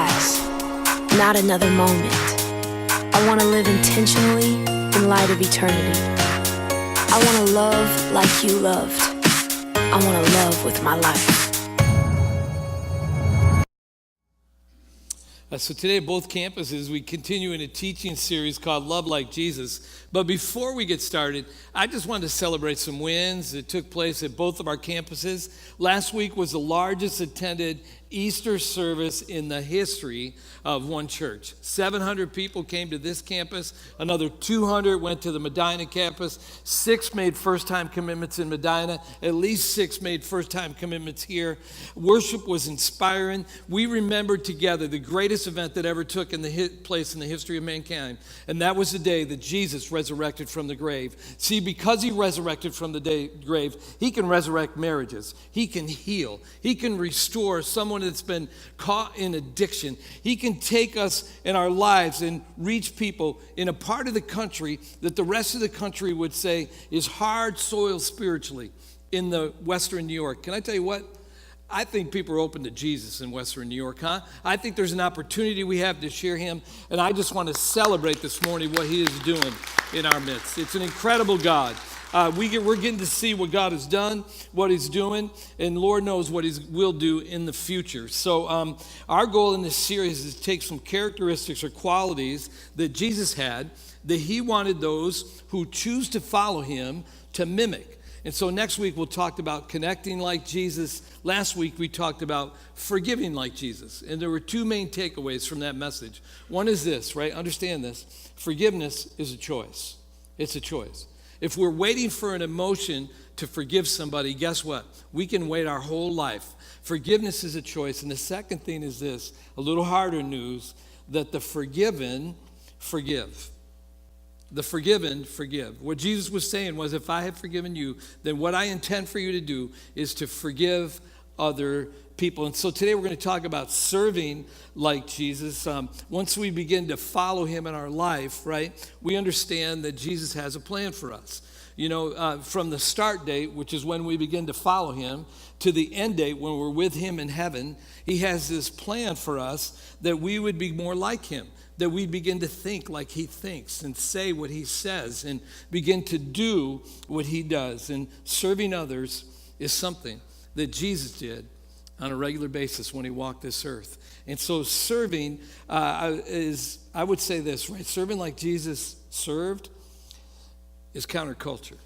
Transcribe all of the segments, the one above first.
pass, not another moment. I want to live intentionally in light of eternity. I want to love like you loved. I want to love with my life. So today at both campuses, we continue in a teaching series called Love Like Jesus. But before we get started, I just wanted to celebrate some wins that took place at both of our campuses. Last week was the largest attended Easter service in the history of one church. 700 people came to this campus. Another 200 went to the Medina campus. 6 made first-time commitments in Medina. At least 6 made first-time commitments here. Worship was inspiring. We remembered together the greatest event that ever took place in the history of mankind, and that was the day that Jesus resurrected from the grave. See, because he resurrected from the grave, he can resurrect marriages. He can heal. He can restore someone that's been caught in addiction. He can take us in our lives and reach people in a part of the country that the rest of the country would say is hard soil spiritually in the Western New York. Can I tell you what? I think people are open to Jesus in Western New York, huh? I think there's an opportunity we have to share him, and I just want to celebrate this morning what he is doing in our midst. It's an incredible God. We're getting to see what God has done, what he's doing, and Lord knows what he will do in the future. So our goal in this series is to take some characteristics or qualities that Jesus had that he wanted those who choose to follow him to mimic. And so next week we'll talk about connecting like Jesus. Last week we talked about forgiving like Jesus. And there were 2 main takeaways from that message. One is this, right? Understand this. Forgiveness is a choice. It's a choice. If we're waiting for an emotion to forgive somebody, guess what? We can wait our whole life. Forgiveness is a choice. And the second thing is this, a little harder news, that the forgiven forgive. The forgiven forgive. What Jesus was saying was, if I have forgiven you, then what I intend for you to do is to forgive other people. And so today we're going to talk about serving like Jesus. Once we begin to follow him in our life, right, we understand that Jesus has a plan for us. You know, from the start date, which is when we begin to follow him, to the end date when we're with him in heaven, he has this plan for us that we would be more like him, that we begin to think like he thinks and say what he says and begin to do what he does. And serving others is something that Jesus did on a regular basis when he walked this earth. And so serving is, I would say this, right? Serving like Jesus served is counterculture.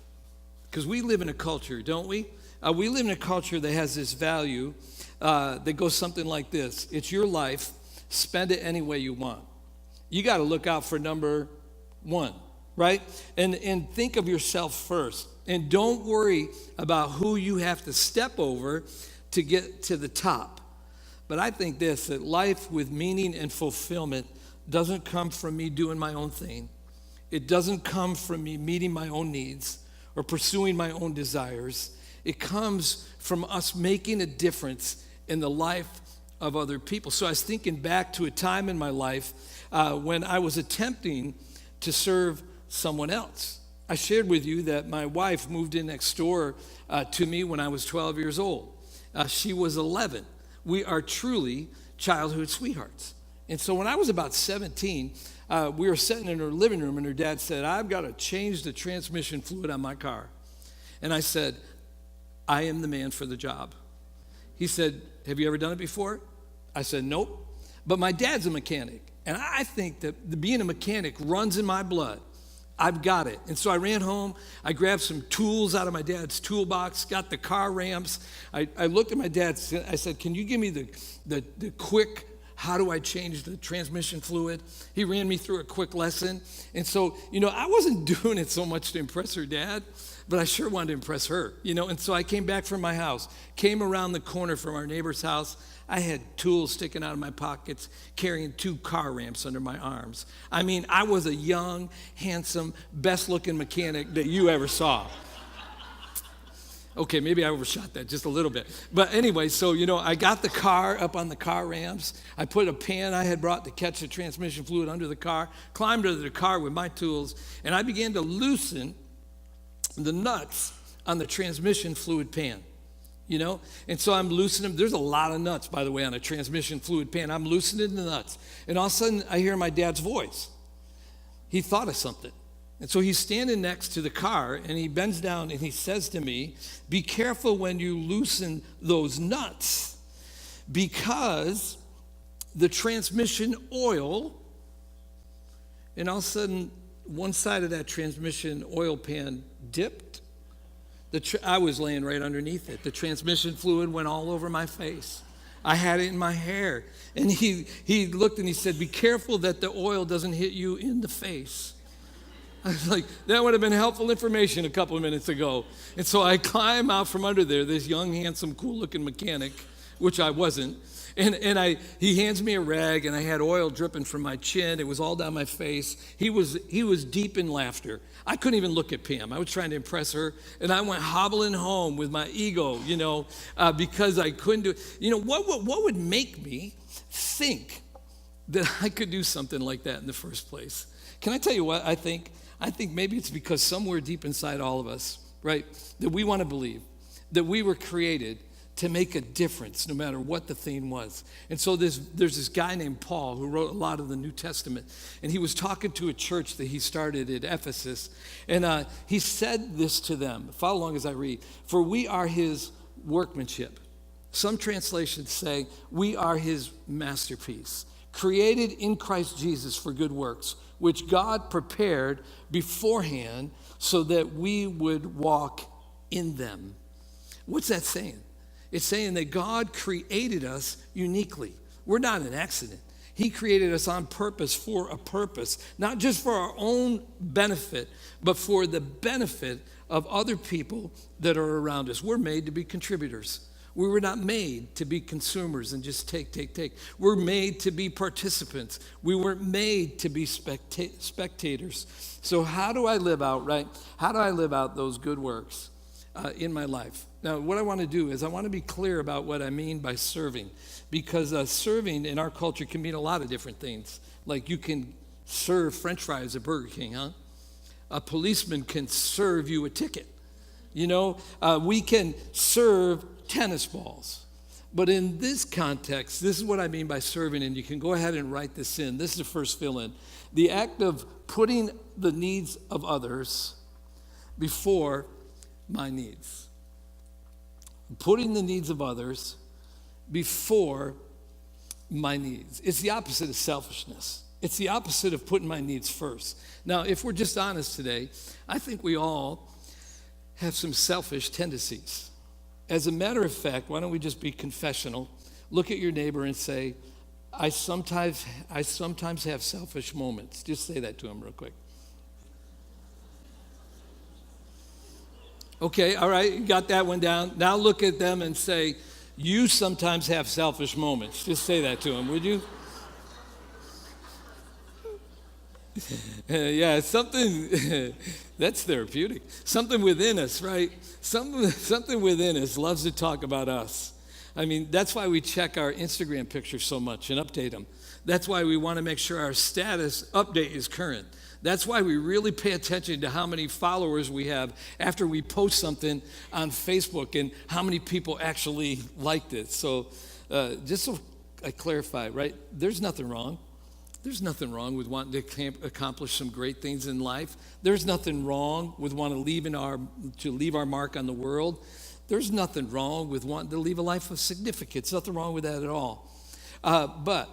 Because we live in a culture, don't we? We live in a culture that has this value that goes something like this. It's your life. Spend it any way you want. You got to look out for number 1, right? And think of yourself first. And don't worry about who you have to step over to get to the top. But I think this, that life with meaning and fulfillment doesn't come from me doing my own thing. It doesn't come from me meeting my own needs or pursuing my own desires. It comes from us making a difference in the life of other people. So I was thinking back to a time in my life when I was attempting to serve someone else. I shared with you that my wife moved in next door to me when I was 12 years old. She was 11. We are truly childhood sweethearts. And so when I was about 17, we were sitting in her living room and her dad said, I've got to change the transmission fluid on my car. And I said, I am the man for the job. He said, have you ever done it before? I said, nope. But my dad's a mechanic. And I think that being a mechanic runs in my blood. I've got it. And so I ran home. I grabbed some tools out of my dad's toolbox, got the car ramps. I looked at my dad. I said, can you give me the quick, how do I change the transmission fluid? He ran me through a quick lesson. And so, you know, I wasn't doing it so much to impress her dad, but I sure wanted to impress her, you know. And so I came back from my house, came around the corner from our neighbor's house. I had tools sticking out of my pockets, carrying 2 car ramps under my arms. I mean, I was a young, handsome, best-looking mechanic that you ever saw. Okay, maybe I overshot that just a little bit. But anyway, so, you know, I got the car up on the car ramps. I put a pan I had brought to catch the transmission fluid under the car, climbed under the car with my tools, and I began to loosen the nuts on the transmission fluid pan. you know? And so I'm loosening. There's a lot of nuts, by the way, on a transmission fluid pan. I'm loosening the nuts. And all of a sudden, I hear my dad's voice. He thought of something. And so he's standing next to the car, and he bends down, and he says to me, be careful when you loosen those nuts, because the transmission oil, and all of a sudden, one side of that transmission oil pan dipped. I was laying right underneath it. The transmission fluid went all over my face. I had it in my hair. And he looked and he said, be careful that the oil doesn't hit you in the face. I was like, that would have been helpful information a couple of minutes ago. And so I climb out from under there, this young, handsome, cool-looking mechanic, which I wasn't. And he hands me a rag, and I had oil dripping from my chin. It was all down my face. He was deep in laughter. I couldn't even look at Pam. I was trying to impress her, and I went hobbling home with my ego, because I couldn't do it. What would make me think that I could do something like that in the first place? Can I tell you what I think? I think maybe it's because somewhere deep inside all of us, right, that we want to believe that we were created to make a difference no matter what the thing was. And so there's this guy named Paul who wrote a lot of the New Testament, and he was talking to a church that he started at Ephesus, and he said this to them. Follow along as I read. For we are his workmanship. Some translations say we are his masterpiece, created in Christ Jesus for good works, which God prepared beforehand so that we would walk in them. What's that saying? It's saying that God created us uniquely. We're not an accident. He created us on purpose for a purpose, not just for our own benefit, but for the benefit of other people that are around us. We're made to be contributors. We were not made to be consumers and just take. We're made to be participants. We weren't made to be spectators. So how do I live out, right? How do I live out those good works in my life? Now, what I want to do is I want to be clear about what I mean by serving, because serving in our culture can mean a lot of different things. Like you can serve French fries at Burger King, huh? A policeman can serve you a ticket. We can serve tennis balls. But in this context, this is what I mean by serving, and you can go ahead and write this in. This is the first fill-in. The act of putting the needs of others before my needs. Putting the needs of others before my needs. It's the opposite of selfishness. It's the opposite of putting my needs first. Now, if we're just honest today, I think we all have some selfish tendencies. As a matter of fact, why don't we just be confessional? Look at your neighbor and say, I sometimes have selfish moments. Just say that to him real quick. Okay, all right, you got that one down. Now look at them and say, you sometimes have selfish moments. Just say that to them, would you? Yeah, something, that's therapeutic. Something within us, right? Something within us loves to talk about us. I mean, that's why we check our Instagram pictures so much and update them. That's why we want to make sure our status update is current. That's why we really pay attention to how many followers we have after we post something on Facebook and how many people actually liked it. So just so I clarify, right, there's nothing wrong. There's nothing wrong with wanting to accomplish some great things in life. There's nothing wrong with wanting to leave our mark on the world. There's nothing wrong with wanting to leave a life of significance. Nothing wrong with that at all. But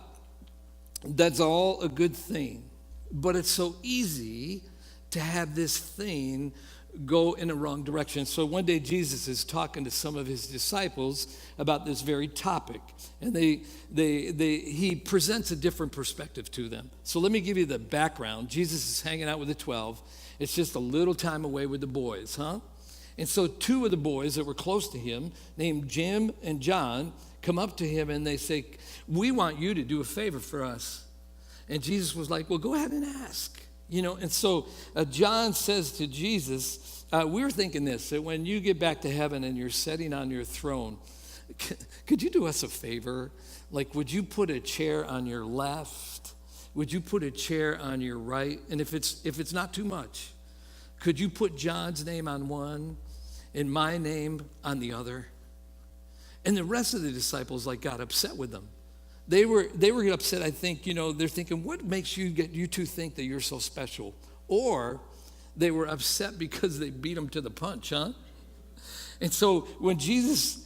that's all a good thing. But it's so easy to have this thing go in a wrong direction. So one day Jesus is talking to some of his disciples about this very topic, and he presents a different perspective to them. So let me give you the background. Jesus is hanging out with the 12. It's just a little time away with the boys, huh? And so two of the boys that were close to him, named Jim and John, come up to him and they say, we want you to do a favor for us. And Jesus was like, well, go ahead and ask. And so John says to Jesus, we were thinking this, that when you get back to heaven and you're sitting on your throne, could you do us a favor? Like, would you put a chair on your left? Would you put a chair on your right? And if it's not too much, could you put John's name on one and my name on the other? And the rest of the disciples got upset with them. They were upset, I think, they're thinking, what makes you two think that you're so special? Or they were upset because they beat them to the punch, huh? And so when Jesus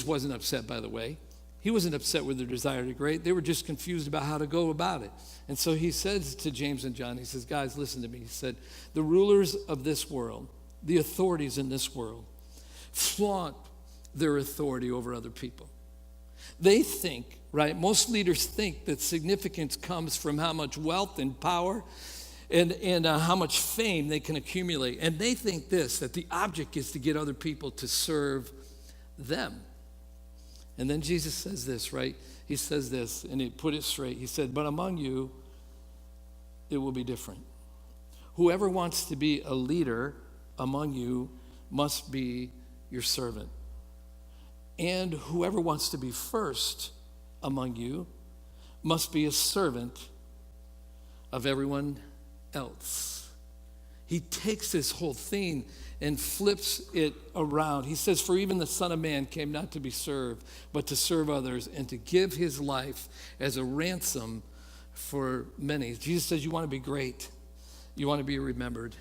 wasn't upset, by the way. He wasn't upset with their desire to great. They were just confused about how to go about it. And so he says to James and John, he says, guys, listen to me. He said, the rulers of this world, the authorities in this world, flaunt their authority over other people. They think, right? Most leaders think that significance comes from how much wealth and power and how much fame they can accumulate. And they think that the object is to get other people to serve them. And then Jesus says this, right? He says this, and he put it straight. He said, but among you, it will be different. Whoever wants to be a leader among you must be your servant. And whoever wants to be first among you must be a servant of everyone else. He takes this whole thing and flips it around. He says, for even the Son of Man came not to be served, but to serve others and to give his life as a ransom for many. Jesus says, you want to be great. You want to be remembered.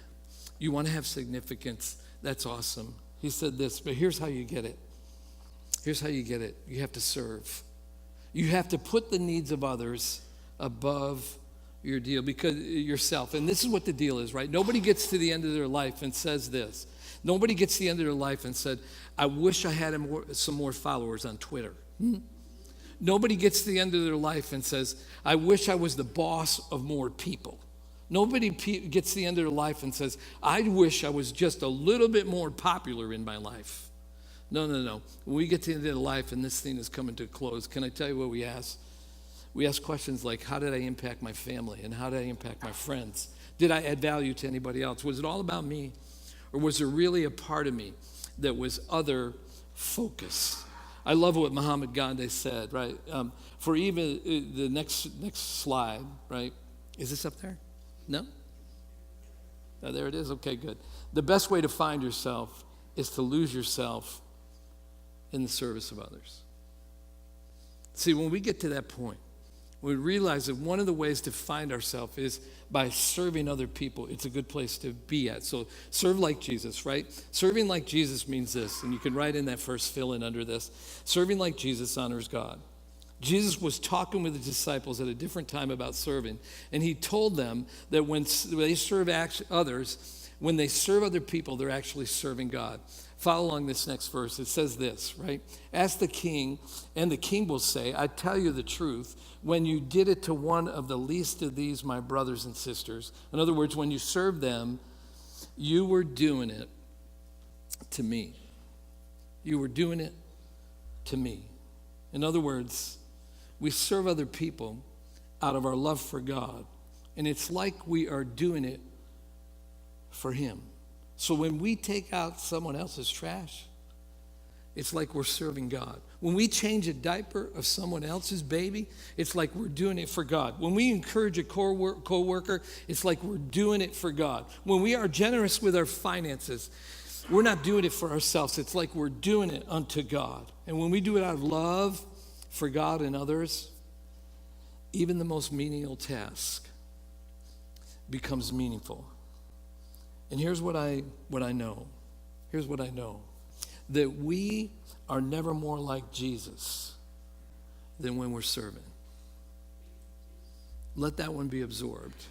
You want to have significance. That's awesome. He said this, but here's how you get it. Here's how you get it. You have to serve. You have to put the needs of others above your deal, because yourself. And this is what the deal is, right? Nobody gets to the end of their life and says this. Nobody gets to the end of their life and said, I wish I had some more followers on Twitter. Nobody gets to the end of their life and says, I wish I was the boss of more people. Nobody gets to the end of their life and says, I wish I was just a little bit more popular in my life. No. When we get to the end of life and this thing is coming to a close, can I tell you what we ask? We ask questions like, how did I impact my family? And how did I impact my friends? Did I add value to anybody else? Was it all about me? Or was there really a part of me that was other focused? I love what Muhammad Gandhi said, right? For even the next slide, right? Is this up there? No? Oh, there it is. Okay, good. The best way to find yourself is to lose yourself in the service of others. See, when we get to that point, we realize that one of the ways to find ourselves is by serving other people. It's a good place to be at. So serve like Jesus, right? Serving like Jesus means this, and you can write in that first fill-in under this. Serving like Jesus honors God. Jesus was talking with the disciples at a different time about serving, and he told them that when they serve others, when they serve other people, they're actually serving God. Follow along this next verse. It says this, right? Ask the king, and the king will say, I tell you the truth, when you did it to one of the least of these, my brothers and sisters. In other words, when you served them, you were doing it to me. You were doing it to me. In other words, we serve other people out of our love for God, and it's like we are doing it for him. So when we take out someone else's trash, it's like we're serving God. When we change a diaper of someone else's baby, it's like we're doing it for God. When we encourage a co-worker, it's like we're doing it for God. When we are generous with our finances, we're not doing it for ourselves. It's like we're doing it unto God. And when we do it out of love for God and others, even the most menial task becomes meaningful. And here's what I know. Here's what I know. That we are never more like Jesus than when we're serving. Let that one be absorbed.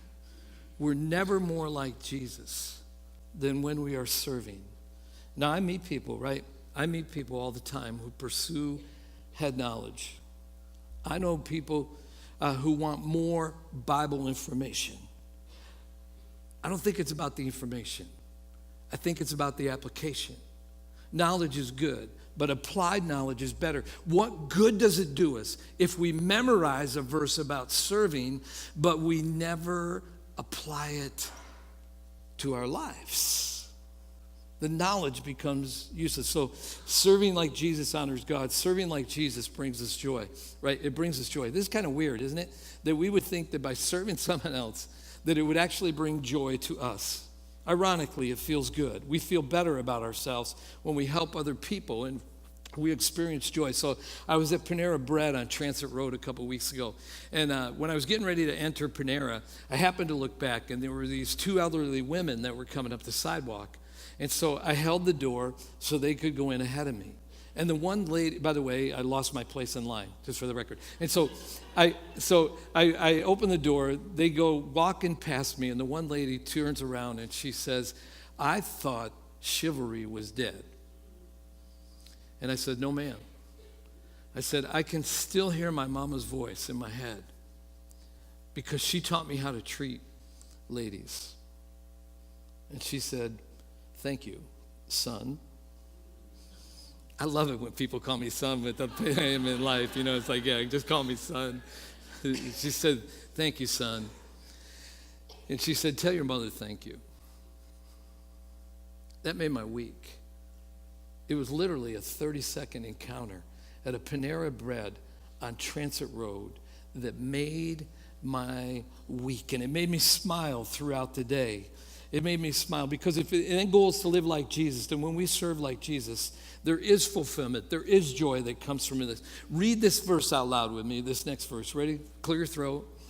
We're never more like Jesus than when we are serving. Now, I meet people, right? I meet people all the time who pursue head knowledge. I know people who want more Bible information. I don't think it's about the information. I think it's about the application. Knowledge is good, but applied knowledge is better. What good does it do us if we memorize a verse about serving, but we never apply it to our lives? The knowledge becomes useless. So serving like Jesus honors God. Serving like Jesus brings us joy, right? It brings us joy. This is kind of weird, isn't it? That we would think that by serving someone else, that it would actually bring joy to us. Ironically, it feels good. We feel better about ourselves when we help other people. And we experience joy. So I was at Panera Bread on Transit Road a couple weeks ago. And when I was getting ready to enter Panera, I happened to look back, and there were these two elderly women that were coming up the sidewalk. And so I held the door so they could go in ahead of me. And the one lady, by the way, I lost my place in line, just for the record. And so I open the door, they go walking past me, and the one lady turns around and she says, "I thought chivalry was dead." And I said, "No, ma'am." I said, "I can still hear my mama's voice in my head because she taught me how to treat ladies." And she said, "Thank you, son." I love it when people call me son with the pain in life. You know, it's like, yeah, just call me son. She said, "Thank you, son." And she said, "Tell your mother thank you." That made my week. It was literally a 30-second encounter at a Panera Bread on Transit Road that made my week. And it made me smile throughout the day. It made me smile because if the end goal is to live like Jesus, then when we serve like Jesus, there is fulfillment. There is joy that comes from this. Read this verse out loud with me, this next verse. Ready? Clear your throat.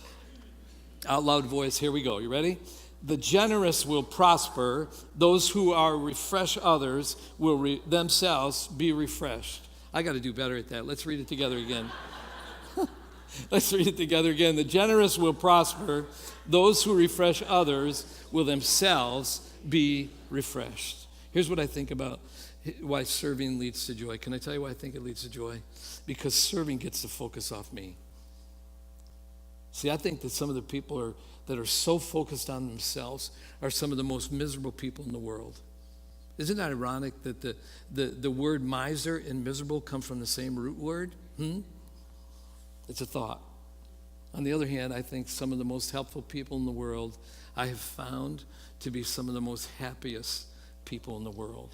Out loud voice. Here we go. You ready? "The generous will prosper. Those who are refresh others will themselves be refreshed." I got to do better at that. Let's read it together again. Let's read it together again. "The generous will prosper. Those who refresh others will themselves be refreshed." Here's what I think about why serving leads to joy. Can I tell you why I think it leads to joy? Because serving gets the focus off me. See, I think that some of the people that are so focused on themselves are some of the most miserable people in the world. Isn't it ironic that the word miser and miserable come from the same root word? It's a thought. On the other hand, I think some of the most helpful people in the world I have found to be some of the most happiest people in the world.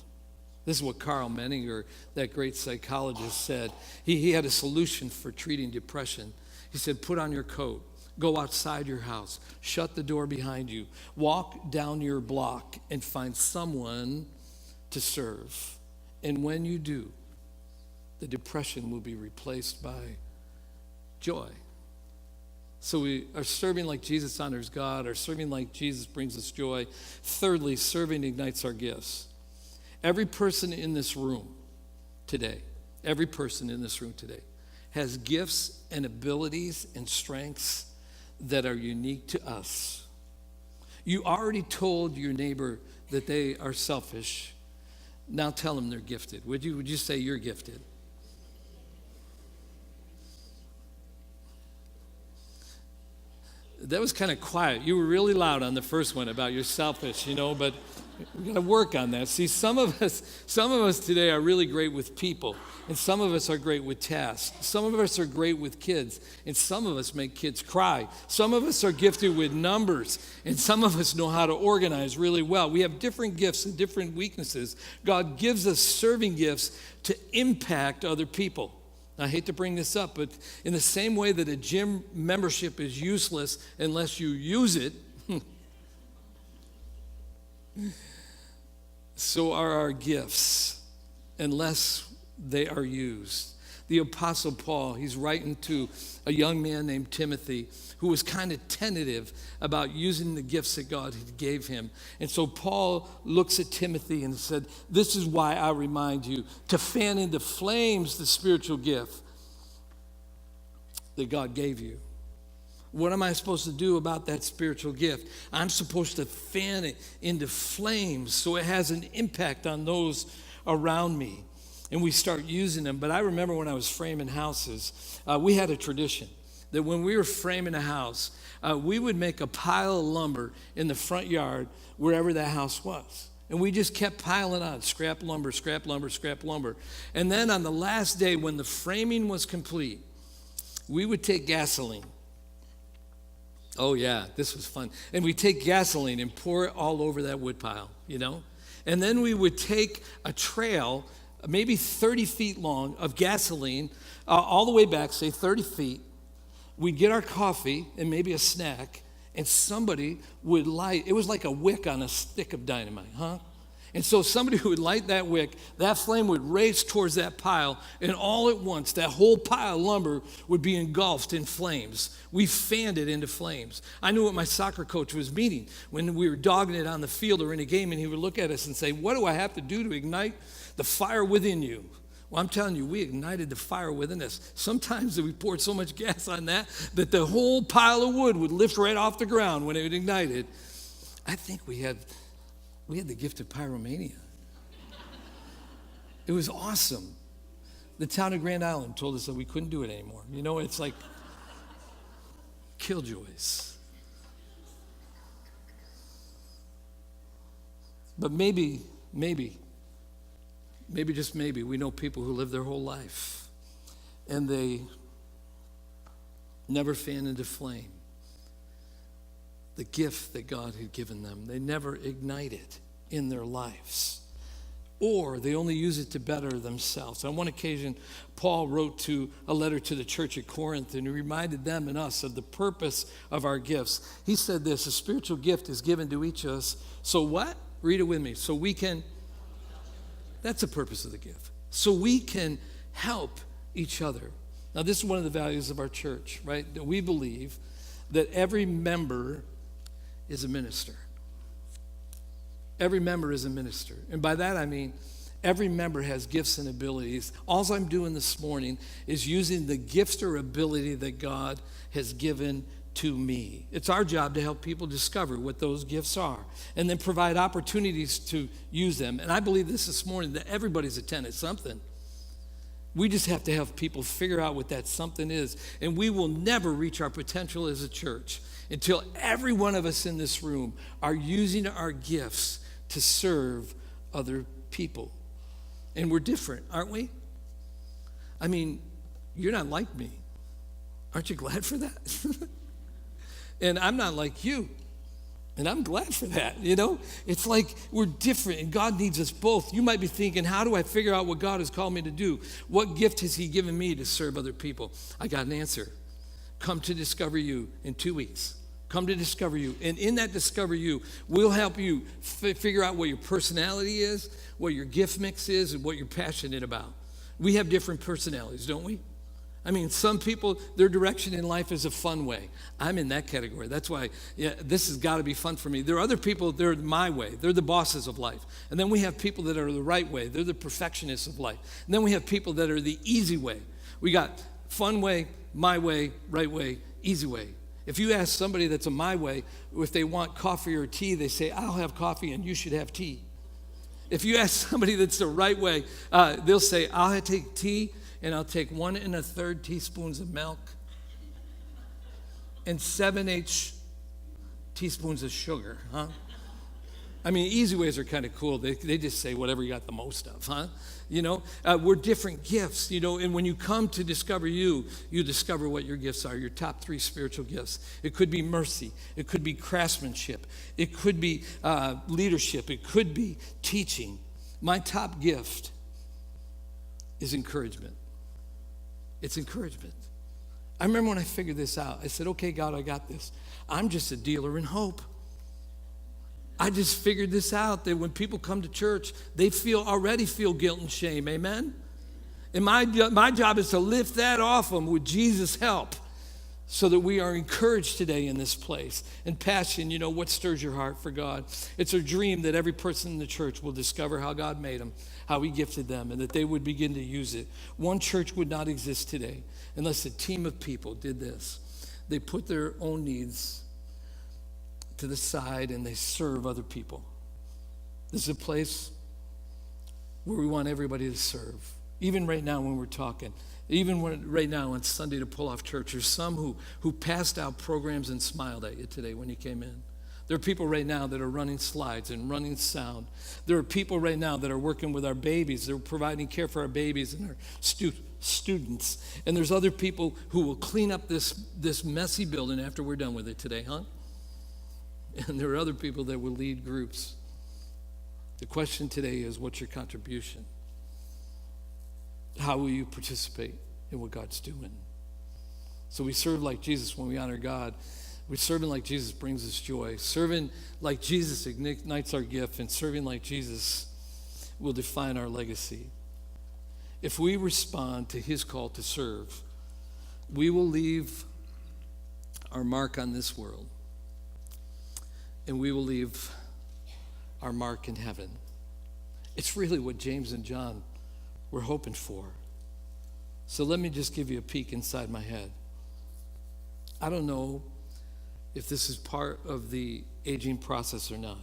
This is what Carl Menninger, that great psychologist, said. He had a solution for treating depression. He said, "Put on your coat. Go outside your house. Shut the door behind you. Walk down your block and find someone to serve. And when you do, the depression will be replaced by joy." So we are serving like Jesus honors God. Our serving like Jesus brings us joy. Thirdly, serving ignites our gifts. Every person in this room today, has gifts and abilities and strengths that are unique to us. You already told your neighbor that they are selfish. Now tell them they're gifted. Would you say you're gifted? That was kind of quiet. You were really loud on the first one about you're selfish, but we got to work on that. See, some of us today are really great with people, and some of us are great with tasks. Some of us are great with kids, and some of us make kids cry. Some of us are gifted with numbers, and some of us know how to organize really well. We have different gifts and different weaknesses. God gives us serving gifts to impact other people. I hate to bring this up, but in the same way that a gym membership is useless unless you use it, so are our gifts unless they are used. The Apostle Paul, he's writing to a young man named Timothy who was kind of tentative about using the gifts that God had gave him. And so Paul looks at Timothy and said, "This is why I remind you to fan into flames the spiritual gift that God gave you." What am I supposed to do about that spiritual gift? I'm supposed to fan it into flames so it has an impact on those around me. And we start using them. But I remember when I was framing houses, we had a tradition that when we were framing a house, we would make a pile of lumber in the front yard wherever that house was. And we just kept piling on scrap lumber, scrap lumber, scrap lumber. And then on the last day when the framing was complete, we would take gasoline. Oh yeah, this was fun. And we'd take gasoline and pour it all over that wood pile, And then we would take a trail, maybe 30 feet long, of gasoline, all the way back, say 30 feet. We'd get our coffee and maybe a snack, and somebody would light. It was like a wick on a stick of dynamite, huh? And so somebody who would light that wick, that flame would race towards that pile, and all at once, that whole pile of lumber would be engulfed in flames. We fanned it into flames. I knew what my soccer coach was meaning when we were dogging it on the field or in a game, and he would look at us and say, what do I have to do to ignite the fire within you? Well, I'm telling you, we ignited the fire within us. Sometimes we poured so much gas on that the whole pile of wood would lift right off the ground when it ignited. I think we had the gift of pyromania. It was awesome. The town of Grand Island told us that we couldn't do it anymore. You know, it's like killjoys. But maybe, just maybe, we know people who live their whole life and they never fan into flame the gift that God had given them. They never ignite it in their lives, or they only use it to better themselves. On one occasion, Paul wrote a letter to the church at Corinth, and he reminded them and us of the purpose of our gifts. He said this: a spiritual gift is given to each of us. So what? Read it with me. So we can, that's the purpose of the gift. So we can help each other. Now, this is one of the values of our church, right? That we believe that every member is a minister. Every member is a minister. And by that I mean every member has gifts and abilities. All I'm doing this morning is using the gifts or ability that God has given to me. It's our job to help people discover what those gifts are and then provide opportunities to use them. And I believe this morning that everybody's attended something. We just have to help people figure out what that something is. And we will never reach our potential as a church until every one of us in this room are using our gifts to serve other people. And we're different, aren't we? I mean, you're not like me. Aren't you glad for that? And I'm not like you. And I'm glad for that, you know? It's like we're different, and God needs us both. You might be thinking, how do I figure out what God has called me to do? What gift has He given me to serve other people? I got an answer. Come to Discover You in 2 weeks. Come to Discover You. And in that Discover You, we'll help you figure out what your personality is, what your gift mix is, and what you're passionate about. We have different personalities, don't we? I mean, some people, their direction in life is a fun way. I'm in that category. That's why, this has got to be fun for me. There are other people, they're my way. They're the bosses of life. And then we have people that are the right way. They're the perfectionists of life. And then we have people that are the easy way. We got fun way, my way, right way, easy way. If you ask somebody that's a my way, if they want coffee or tea, they say, I'll have coffee and you should have tea. If you ask somebody that's the right way, they'll say, I'll take tea and I'll take 1 1/3 teaspoons of milk and 7/8 teaspoons of sugar, huh? I mean, easy ways are kind of cool. They just say whatever you got the most of, huh? You know, we're different gifts, you know, and when you come to Discover You, you discover what your gifts are, your top 3 spiritual gifts. It could be mercy. It could be craftsmanship. It could be leadership. It could be teaching. My top gift is encouragement. It's encouragement. I remember when I figured this out, I said, okay, God, I got this. I'm just a dealer in hope. I just figured this out, that when people come to church, they already feel guilt and shame, amen? And my job is to lift that off them with Jesus' help so that we are encouraged today in this place. And passion, you know, what stirs your heart for God? It's a dream that every person in the church will discover how God made them, how He gifted them, and that they would begin to use it. One church would not exist today unless a team of people did this. They put their own needs to the side and they serve other people. This is a place where we want everybody to serve. Even right now when we're talking, right now on Sunday to pull off church, there's some who passed out programs and smiled at you today when you came in. There are people right now that are running slides and running sound. There are people right now that are working with our babies. They're providing care for our babies and our students. And there's other people who will clean up this messy building after we're done with it today, huh? And there are other people that will lead groups. The question today is, what's your contribution? How will you participate in what God's doing? So we serve like Jesus when we honor God. Serving like Jesus brings us joy. Serving like Jesus ignites our gift, and serving like Jesus will define our legacy. If we respond to his call to serve, we will leave our mark on this world, and we will leave our mark in heaven. It's really what James and John were hoping for. So let me just give you a peek inside my head. I don't know if this is part of the aging process or not,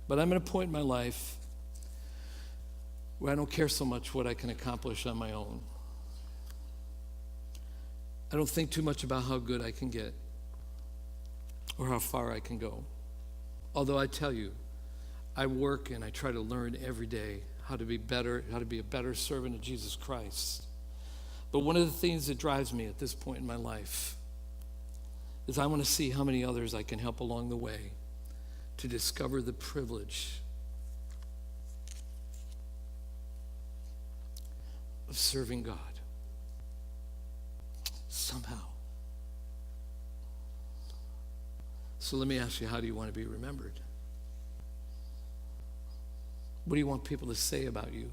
but I'm at a point in my life where I don't care so much what I can accomplish on my own. I don't think too much about how good I can get or how far I can go. Although I tell you, I work and I try to learn every day how to be better, how to be a better servant of Jesus Christ. But one of the things that drives me at this point in my life is I want to see how many others I can help along the way to discover the privilege of serving God somehow. So let me ask you, how do you want to be remembered? What do you want people to say about you?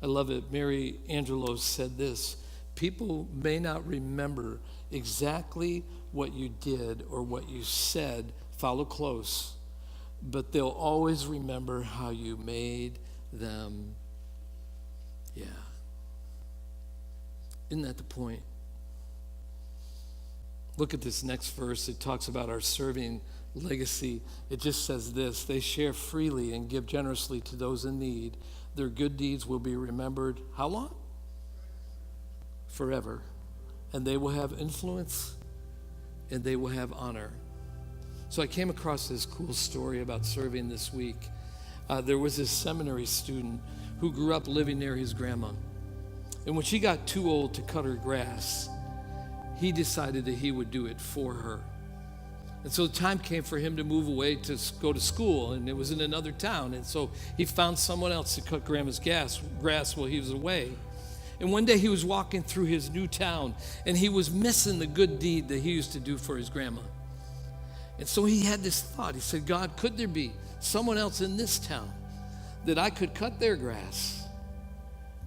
I love it. Mary Angelou said this: people may not remember exactly what you did or what you said, follow close, but they'll always remember how you made them. Yeah. Isn't that the point? Look at this next verse. It talks about our serving legacy. It just says this: they share freely and give generously to those in need. Their good deeds will be remembered. How long? Forever. And they will have influence and they will have honor. So I came across this cool story about serving this week. There was this seminary student who grew up living near his grandma. And when she got too old to cut her grass, he decided that he would do it for her. And so the time came for him to move away to go to school, and it was in another town. And so he found someone else to cut grandma's grass while he was away. And one day he was walking through his new town, and he was missing the good deed that he used to do for his grandma. And so he had this thought. He said, God, could there be someone else in this town that I could cut their grass?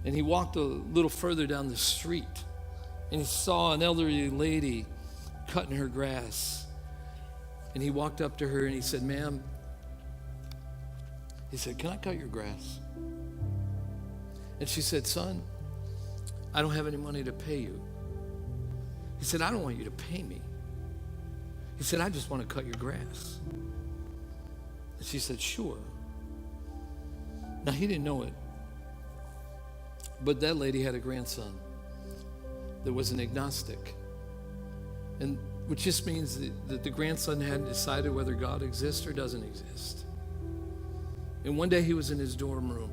And he walked a little further down the street, and he saw an elderly lady cutting her grass. And he walked up to her and he said, ma'am, he said, can I cut your grass? And she said, son, I don't have any money to pay you. He said, I don't want you to pay me. He said, I just want to cut your grass. And she said, sure. Now, he didn't know it, but that lady had a grandson that was an agnostic. And which just means that the grandson hadn't decided whether God exists or doesn't exist. And one day he was in his dorm room,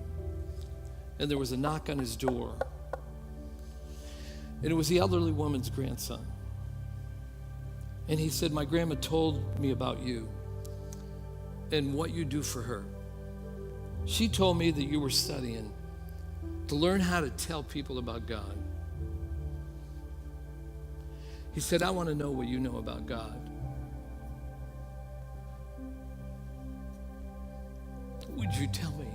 and there was a knock on his door. And it was the elderly woman's grandson. And he said, my grandma told me about you and what you do for her. She told me that you were studying to learn how to tell people about God. He said, I want to know what you know about God. Would you tell me?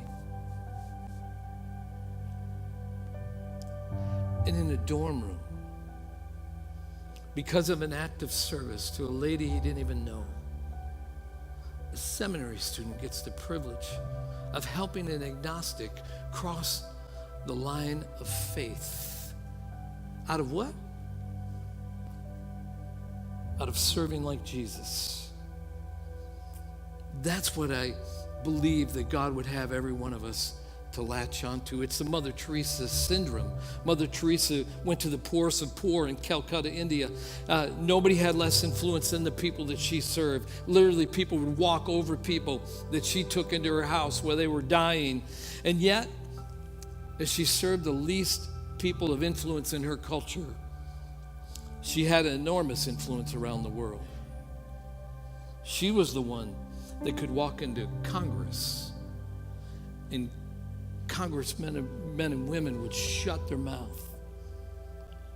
And in a dorm room, because of an act of service to a lady he didn't even know, a seminary student gets the privilege of helping an agnostic cross the line of faith. Out of what? Out of serving like Jesus. That's what I believe that God would have every one of us to latch onto. It's the Mother Teresa syndrome. Mother Teresa went to the poorest of poor in Calcutta, India. Nobody had less influence than the people that she served. Literally, people would walk over people that she took into her house where they were dying. And yet, as she served the least people of influence in her culture, she had an enormous influence around the world. She was the one that could walk into Congress, and congressmen and men and women would shut their mouth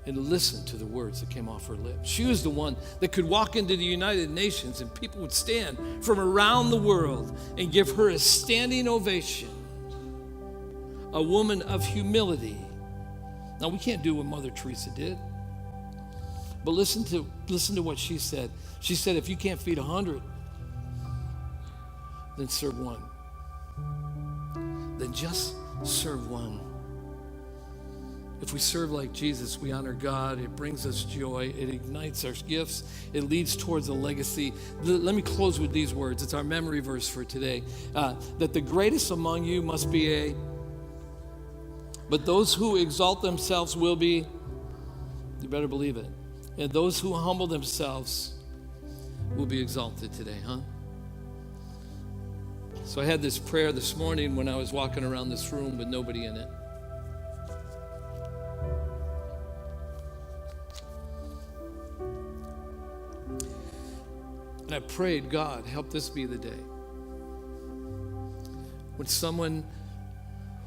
and listen to the words that came off her lips. She was the one that could walk into the United Nations and people would stand from around the world and give her a standing ovation. A woman of humility. Now, we can't do what Mother Teresa did. But listen to what she said. She said, if you can't feed 100, then serve one. Then just serve one. If we serve like Jesus, we honor God. It brings us joy. It ignites our gifts. It leads towards a legacy. Let me close with these words. It's our memory verse for today. That the greatest among you must be but those who exalt themselves will be, you better believe it. And those who humble themselves will be exalted today, huh? So I had this prayer this morning when I was walking around this room with nobody in it. And I prayed, God, help this be the day when someone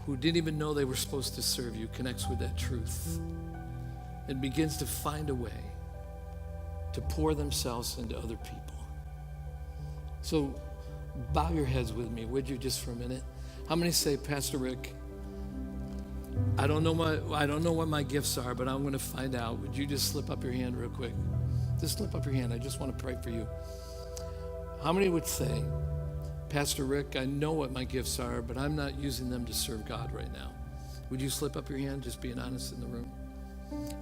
who didn't even know they were supposed to serve you connects with that truth and begins to find a way to pour themselves into other people. So bow your heads with me, would you, just for a minute? How many say, Pastor Rick, I don't know what my gifts are, but I'm going to find out. Would you just slip up your hand real quick? Just slip up your hand. I just want to pray for you. How many would say, Pastor Rick, I know what my gifts are, but I'm not using them to serve God right now? Would you slip up your hand, just being honest in the room?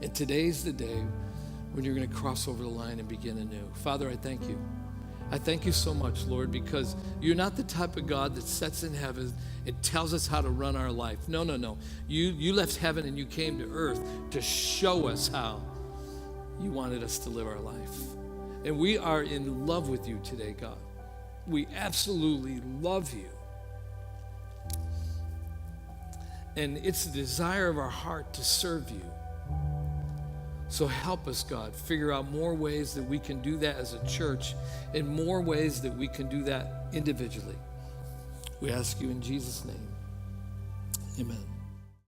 And today's the day when you're going to cross over the line and begin anew. Father, I thank you. I thank you so much, Lord, because you're not the type of God that sits in heaven and tells us how to run our life. No, no, no. You left heaven and you came to earth to show us how you wanted us to live our life. And we are in love with you today, God. We absolutely love you. And it's the desire of our heart to serve you. So help us, God, figure out more ways that we can do that as a church and more ways that we can do that individually. We ask you in Jesus' name. Amen.